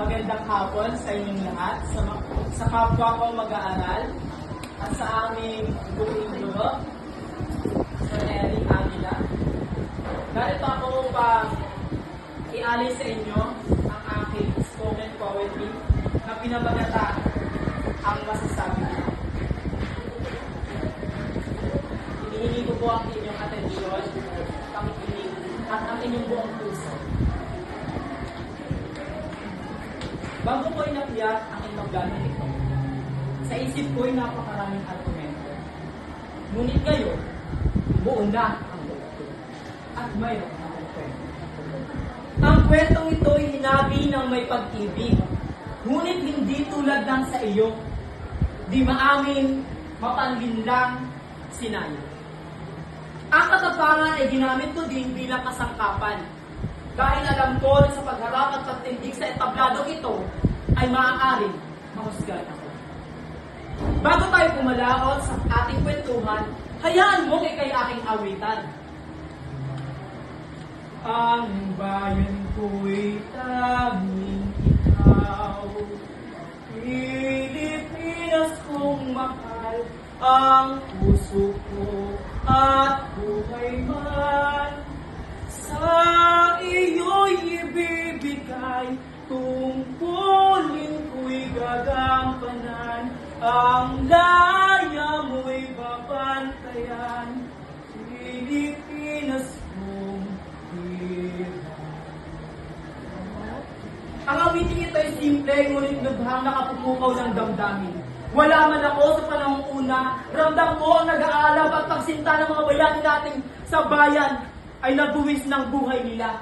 magandang hapon sa inyong lahat, sa kapwa ko mag-aaral, at sa aming buong guro, Sir Eric Avila. Narito ako upang ialay sa inyo ang aking spoken poetry na pinamagatan ang masasabi ko. Hinihingi ko po ang inyong atensyon, pakikinig, at ang inyong buong puso. Bago ko'y napiyat ang inyong gano'n ito, sa isip ko'y napakaraming argumento. Ngunit ngayon, buo na ang buo at mayroon akong kwento. Ang kwentong ito'y hinabi ng may pag-ibig, ngunit hindi tulad ng sa iyo, di maamin, mapanlinlang, sinayo. Ang katapangan ay ginamit ko din bilang kasangkapan. Dahil alam ko na sa pagharap at pagtindig sa etabladong ito ay maaaring mahusgan ako. Bago tayo pumalaot sa ating kwentuhan, hayaan mo kay aking awitan. Ang bayan ko'y tanging ikaw, Pilipinas kong mahal, ang puso ko at buhay man. Sa iyo'y ibibigay, tungkulin ko'y gagampanan, ang laya mo'y babantayan, Pilipinas kong hirap. Ang awiting ito ay simple, ngunit lubhang nakapupukaw ng damdamin. Wala man ako sa panahong una, ramdam ko ang nag-aalab at pagsinta ng mga bayani nating sa bayan ay nabuwis ng buhay nila.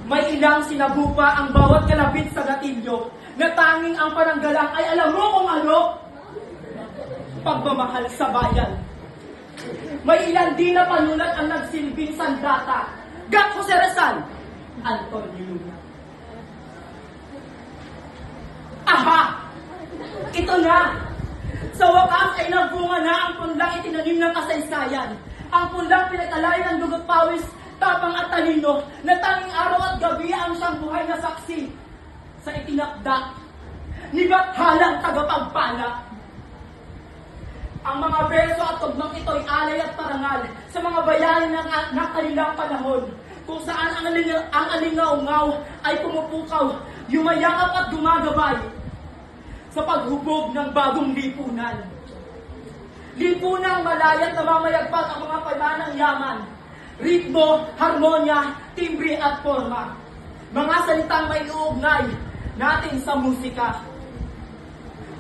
May ilang sinabupa ang bawat kalapit sa gatilyo, na tanging ang pananggalang ay alam mo kung ano? Pagmamahal sa bayan. May ilan din na panulat ang nagsilbing sandata. Gat Jose Rizal, Antonio Luna. Aha! Ito na! Sa wakas ay nagbunga na ang punlang itinanim ng kasaysayan. Ang punlang pinagkalay ng dugot pawis, tapang at talino, na tanging araw at gabi ang siyang buhay na saksi sa itinakda ni Bathalang tagapagpala. Ang mga verso at tugnong ito'y alay at parangal sa mga bayani ng kanilang panahon, kung saan ang alingaungaw ay pumupukaw, yumayakap at gumagabay sa paghubog ng bagong lipunan. Lipunang malayat na mamayagpag ang mga pamanang yaman, ritmo, harmonya, timbre at forma. Mga salitang may uugnay natin sa musika.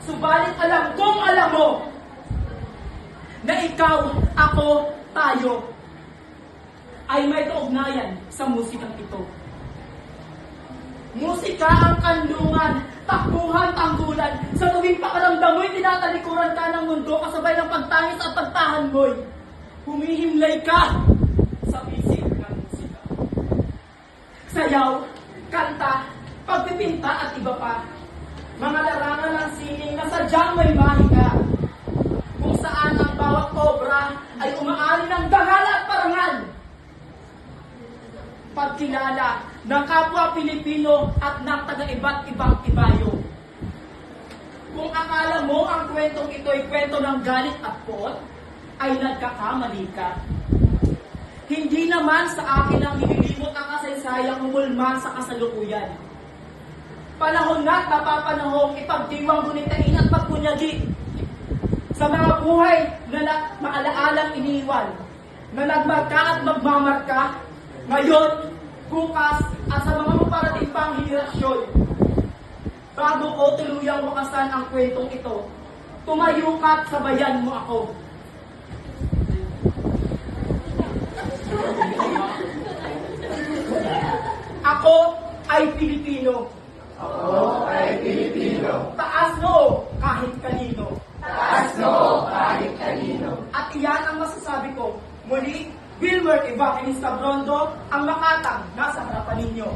Subalit alam kong alam mo na ikaw, ako, tayo ay may kaugnayan sa musikang ito. Musika ang kanlungan, takbuhan, tanggulan. Sa tuwing pakaramdam mo'y tinatalikuran ka ng mundo kasabay ng pagtangis at pagtahan mo'y humihimlay ka sa bisig ng musika. Sayaw, kanta, pagpipinta at iba pa. Mga larangan ng sining na sadyang may mahika, kung saan ang bawat obra ay umaali ng dangal at parangal. Pagkilala ng kapwa Pilipino at ng taga-iba't ibang ibayo. Kung akala mo ang kwentong ito ay kwento ng galit at pot, ay nagkakamali ka. Hindi naman sa akin ang nililimot ang kasaysayang humulman sa kasalukuyan. Panahon na't napapanahong ipagdiwang gunitain at pagpunyagi sa mga buhay na maalaalang iniwan, na nagmarka at magmamarka, ngayon, bukas, at sa mga maparating pang henerasyon. Bago ko tuluyang wakasan ang kwentong ito, tumayo ka't sabayan mo ako. Ako ay Pilipino. Ako ay Pilipino. Taas noo kahit kanino. Taas noo kahit kanino. At iyan ang masasabi ko. Muli, Wilmer Evangelista Brondo, ang makatang nasa harapan ninyo.